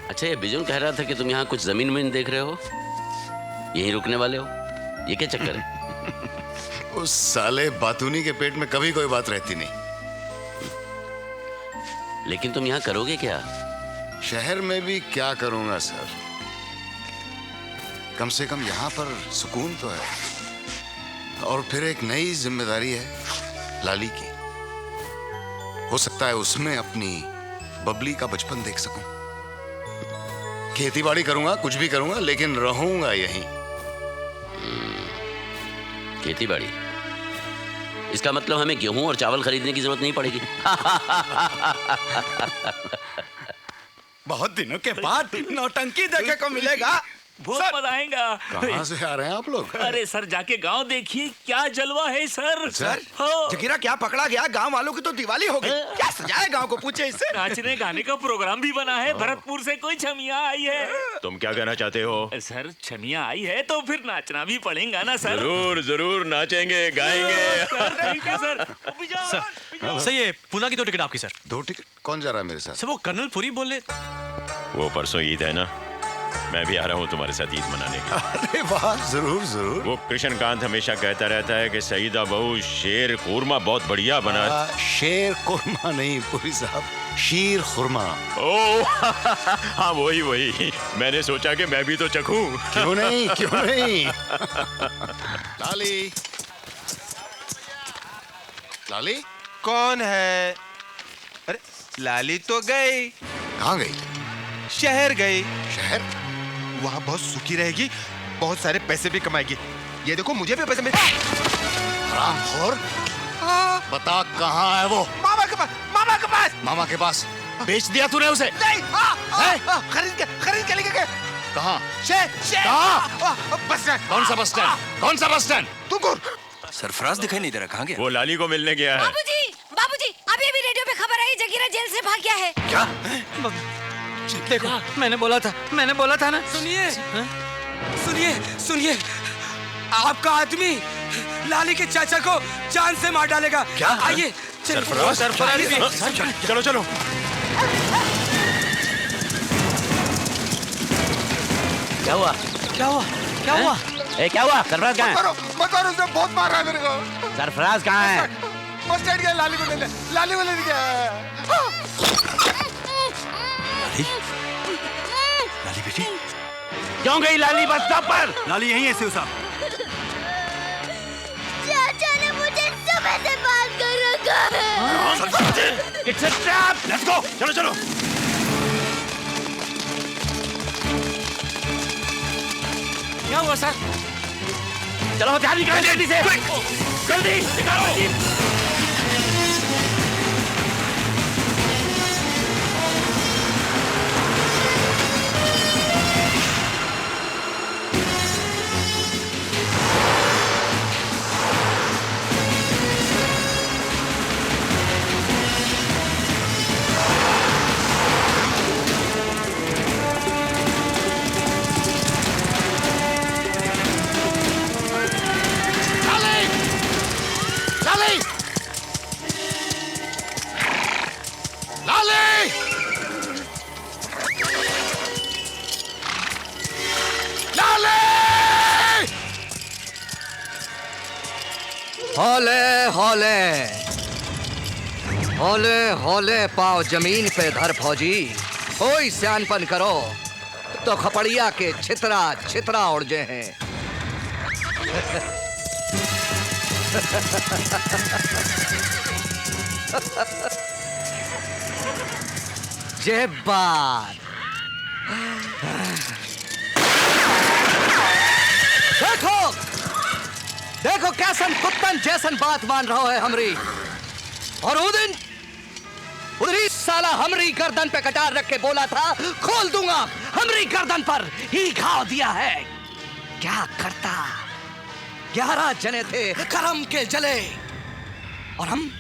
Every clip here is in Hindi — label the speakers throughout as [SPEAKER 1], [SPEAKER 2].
[SPEAKER 1] अच्छा, ये बिजुन कह रहा था कि तुम यहाँ कुछ जमीन में देख रहे हो, यहीं रुकने वाले हो, ये क्या चक्कर है?
[SPEAKER 2] उस साले बातूनी के पेट में कभी कोई बात रहती नहीं।
[SPEAKER 1] लेकिन तुम यहाँ करोगे क्या?
[SPEAKER 2] शहर में भी क्या करूंगा सर, कम से कम यहाँ पर सुकून तो है। और फिर एक नई जिम्मेदारी है लाली की। हो सकता है उसमें अपनी बबली का बचपन देख सकूं। खेती बाड़ी करूंगा, कुछ भी करूंगा, लेकिन रहूंगा यहीं।
[SPEAKER 1] खेती बाड़ी, इसका मतलब हमें गेहूं और चावल खरीदने की जरूरत नहीं पड़ेगी।
[SPEAKER 3] बहुत दिनों के बाद नौटंकी देखे को मिलेगा।
[SPEAKER 4] बहुत मजा आएगा।
[SPEAKER 2] कहाँ से आ रहे हैं आप लोग?
[SPEAKER 4] अरे सर, जाके गांव देखिए, क्या जलवा है सर।
[SPEAKER 2] सर?
[SPEAKER 4] हाँ।
[SPEAKER 3] जगीरा क्या पकड़ा गया, गांव वालों की तो दिवाली हो गई। क्या सजाया गांव को, पूछे इससे।
[SPEAKER 4] नाचने गाने का प्रोग्राम भी बना है, भरतपुर से कोई छमिया आई है।
[SPEAKER 5] तुम क्या कहना चाहते हो?
[SPEAKER 4] सर, छमिया आई है तो फिर नाचना भी पड़ेगा ना सर।
[SPEAKER 5] जरूर जरूर नाचेंगे गाएंगे।
[SPEAKER 4] Thank you sir.
[SPEAKER 6] सर ये पूना की 2 टिकट आपकी सर।
[SPEAKER 2] 2 टिकट? कौन जा रहा है मेरे साथ?
[SPEAKER 6] सर वो कर्नल पुरी बोले।
[SPEAKER 5] वो परसों ईद है ना, मैं भी आ रहा हूँ तुम्हारे साथ ईद मनाने के लिए।
[SPEAKER 2] अरे वाह, जरूर जरूर।
[SPEAKER 5] वो कृष्णकांत हमेशा कहता रहता है कि सईदा बहू शेर खुरमा बहुत बढ़िया बना।
[SPEAKER 2] शेर खुरमा नहीं पुरी साहब, शीर खुरमा।
[SPEAKER 5] ओ हाँ वही। मैंने सोचा कि मैं भी तो चखूं।
[SPEAKER 2] क्यों नहीं, क्यों नहीं। लाली, लाली
[SPEAKER 7] कौन है? अरे लाली तो गई।
[SPEAKER 2] कहाँ गई?
[SPEAKER 7] शहर गई।
[SPEAKER 2] शहर?
[SPEAKER 7] वहाँ बहुत सुखी रहेगी, बहुत सारे पैसे भी कमाएगी। ये देखो मुझे भी पैसे मिल।
[SPEAKER 2] हरामखोर, बता कहाँ है वो?
[SPEAKER 7] मामा के पास। मामा के पास।
[SPEAKER 2] मामा के पास? बेच दिया तूने उसे?
[SPEAKER 7] नहीं, खरीद के लेके गए।
[SPEAKER 2] कहाँ?
[SPEAKER 7] शहर।
[SPEAKER 2] कहाँ?
[SPEAKER 7] Bus stand.
[SPEAKER 2] कौन सा बस स्टैंड? कौन सा बस स्टैंड?
[SPEAKER 7] तुमको
[SPEAKER 6] सरफराज दिखाई नहीं दे रहा, कहाँ गया?
[SPEAKER 5] वो लाली को मिलने गया है।
[SPEAKER 8] बाबूजी, अभी अभी रेडियो पे खबर आई, जगीरा जेल से भाग गया है।
[SPEAKER 2] क्या?
[SPEAKER 6] देखो, मैंने बोला था ना। सुनिए, आपका आदमी लाली के चाचा को जान से मार डालेगा।
[SPEAKER 2] क्या?
[SPEAKER 6] आइए।
[SPEAKER 5] सरफराज भी। चलो।
[SPEAKER 1] क्या हुआ? क्या हुआ? सरफराज कहाँ है?
[SPEAKER 7] मत मारो, उसने बहुत मारा है मेरे को।
[SPEAKER 1] सरफराज कहाँ है?
[SPEAKER 7] बस स्टैंड गया, लाली को ले गया।
[SPEAKER 6] लाली बेटी,
[SPEAKER 1] क्यों गई लाली बस स्टॉप पर?
[SPEAKER 6] लाली यहीं है शिव साहब।
[SPEAKER 8] चाचा ने मुझे सुबह से बात कर रखा है।
[SPEAKER 1] It's a trap!
[SPEAKER 5] Let's go, चलो।
[SPEAKER 1] क्या हुआ सर? चलो हथियार निकालो जल्दी से। जल्दी निकालो।
[SPEAKER 9] हौले पाओ जमीन पे धर फौजी, कोई सियानपन करो तो खपड़िया के छितरा उड़ जे हैं। जे बात देखो कैसन कुत्तन जैसन बात मान रहो है हमरी। और उधरी साला हमरी गर्दन पे कटार रख के बोला था खोल दूंगा, हमरी गर्दन पर ही घाव दिया है। क्या करता? 11 जने थे करम के जले और हम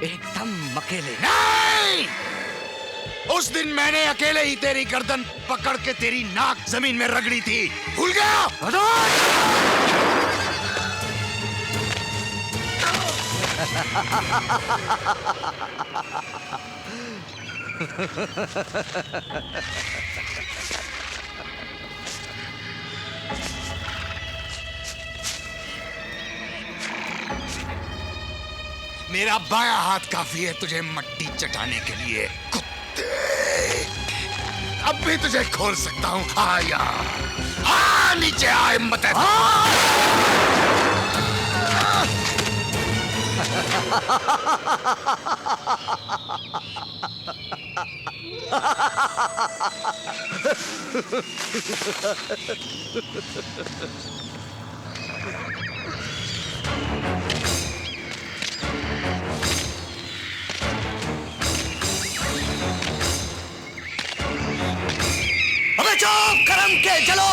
[SPEAKER 9] एकदम अकेले।
[SPEAKER 2] नहीं! उस दिन मैंने अकेले ही तेरी गर्दन पकड़ के तेरी नाक जमीन में रगड़ी थी, भूल गया? मेरा बायां हाथ काफी है तुझे मट्टी चटाने के लिए, कुत्ते। अब भी तुझे खोल सकता हूँ। आया, आ नीचे आए मत।
[SPEAKER 9] अबे चुप, करम के चलो।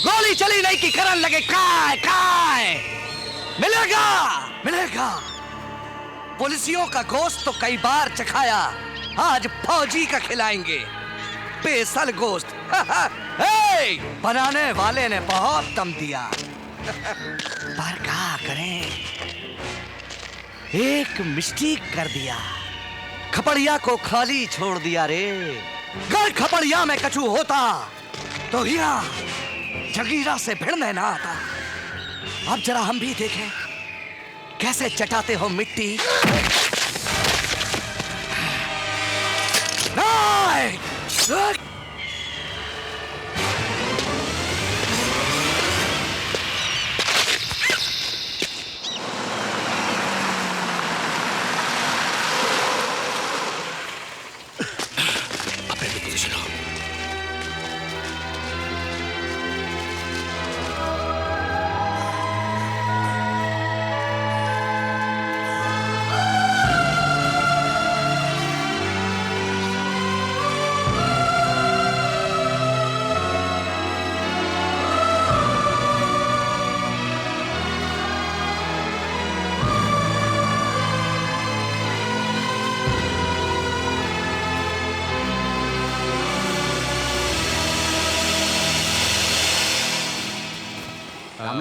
[SPEAKER 9] गोली चली नहीं कि करन लगे काय काय। मिलेगा मिलेगा। पुलिसियों का गोश्त तो कई बार चखाया, आज फौजी का खिलाएंगे स्पेशल गोश्त। हे, बनाने वाले ने बहुत दम दिया, पर क्या करें, एक मिस्टेक कर दिया, खपड़िया को खाली छोड़ दिया रे। अगर खपड़िया में कछू होता तो यहाँ जगीरा से भिड़ने ना आता। अब जरा हम भी देखें कैसे चटाते हो मिट्टी। नहीं!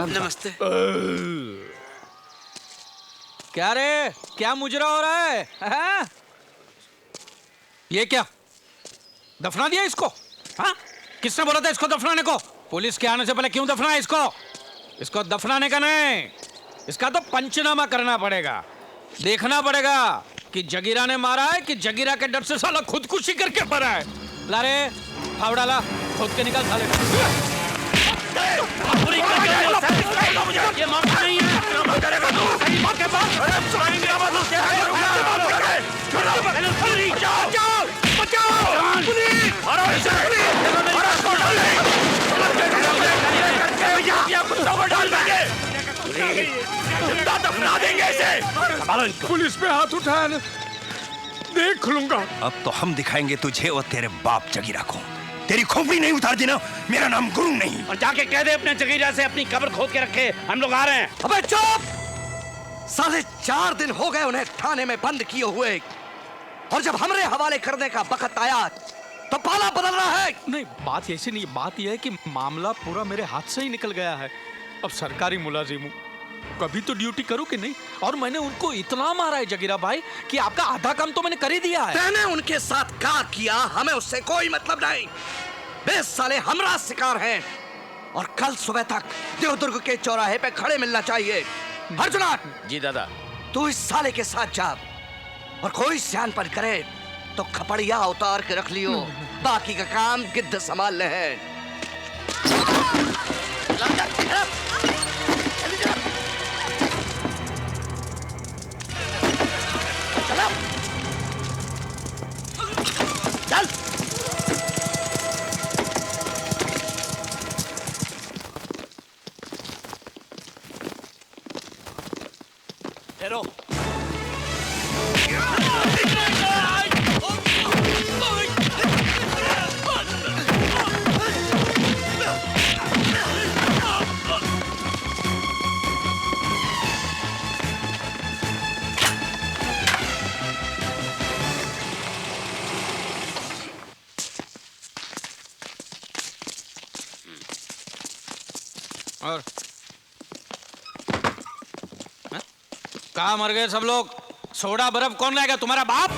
[SPEAKER 6] नमस्ते।
[SPEAKER 10] क्या रे, क्या मुजरा हो रहा है, हाँ? ये क्या दफना दिया इसको? हाँ? किसने बोला था इसको दफनाने को? पुलिस के आने से पहले क्यों दफनाया इसको? इसको दफनाने का नहीं, इसका तो पंचनामा करना पड़ेगा। देखना पड़ेगा कि जगीरा ने मारा है कि जगीरा के डर से साला खुदकुशी करके मरा है। ला रे, फावड़ा ला, खोद के निकाल साले। ये मामला नहीं है।
[SPEAKER 6] पुलिस पे हाथ उठाया ना, देख लूंगा।
[SPEAKER 3] अब तो हम दिखाएंगे तुझे और तेरे बाप जगीरा को। तेरी खोपड़ी नहीं उतार देना, मेरा नाम गुरु नहीं।
[SPEAKER 10] और जाके कह दे अपने जगीरा से अपनी कब्र खोद के रखे, हम लोग आ रहे हैं।
[SPEAKER 9] अबे चुप! 4.5 दिन हो गए उन्हें थाने में बंद किए हुए, और जब हमरे हवाले करने का वक्त आया तो पाला बदल रहा है।
[SPEAKER 10] नहीं, बात ऐसी नहीं, बात यह है कि मामला पूरा मेरे हाथ से ही निकल गया है। अब सरकारी मुलाजिम हूँ, कभी तो ड्यूटी करूँ कि नहीं। और मैंने उनको इतना मारा है जगीरा भाई कि आपका आधा काम तो मैंने कर ही दिया है।
[SPEAKER 9] मैंने उनके साथ क्या किया हमें उससे कोई मतलब नहीं। 20 साले हमरा शिकार हैं, और कल सुबह तक देवदुर्ग के चौराहे पे खड़े मिलना चाहिए। अर्जुना
[SPEAKER 1] जी दादा।
[SPEAKER 9] तू इस साले के साथ जा, और कोई सियान पर करे तो खपड़िया उतार के रख लियो, बाकी का काम गिद्ध संभाल ले है। चल
[SPEAKER 10] हेरो और कहाँ मर गए सब लोग? सोडा बर्फ कौन लाएगा, तुम्हारा बाप?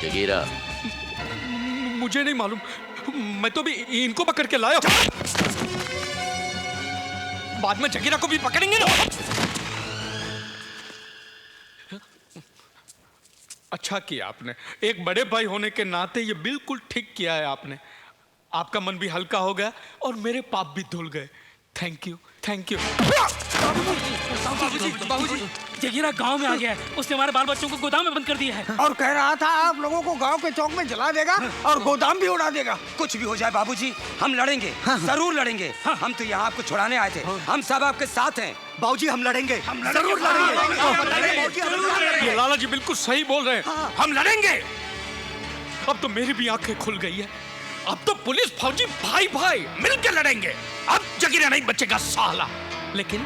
[SPEAKER 1] जगीरा,
[SPEAKER 10] मुझे नहीं मालूम, मैं तो भी इनको पकड़ के लाया हूं। बाद में जगीरा को भी पकड़ेंगे ना। अच्छा किया आपने, एक बड़े भाई होने के नाते ये बिल्कुल ठीक किया है आपने। आपका मन भी हल्का हो गया और मेरे पाप भी धुल गए। Thank you, thank you.
[SPEAKER 4] बाबूजी, जगीरा गांव में आ गया है। उसने हमारे बाल बच्चों को गोदाम में बंद कर दिया है।
[SPEAKER 6] और कह रहा था आप लोगों को गांव के चौक में जला देगा और गोदाम भी उड़ा देगा।
[SPEAKER 9] कुछ भी हो जाए बाबूजी, हम लड़ेंगे, जरूर लड़ेंगे। हम तो यहाँ आपको छुड़ाने आए थे, हम सब आपके साथ हैं। बाबूजी हम लड़ेंगे, जरूर लड़ेंगे।
[SPEAKER 10] ये लाला जी बिल्कुल सही बोल रहे हैं, हम लड़ेंगे। अब तो मेरी भी आंखें खुल गई है। अब तो पुलिस फौजी भाई भाई मिलकर लड़ेंगे। अब जगीरा नहीं बचेगा साला। लेकिन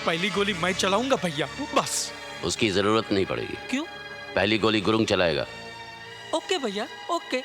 [SPEAKER 10] पहली गोली मैं चलाऊंगा भैया, बस।
[SPEAKER 1] उसकी जरूरत नहीं पड़ेगी।
[SPEAKER 10] क्यों?
[SPEAKER 1] पहली गोली गुरुंग चलाएगा।
[SPEAKER 10] ओके भैया, ओके।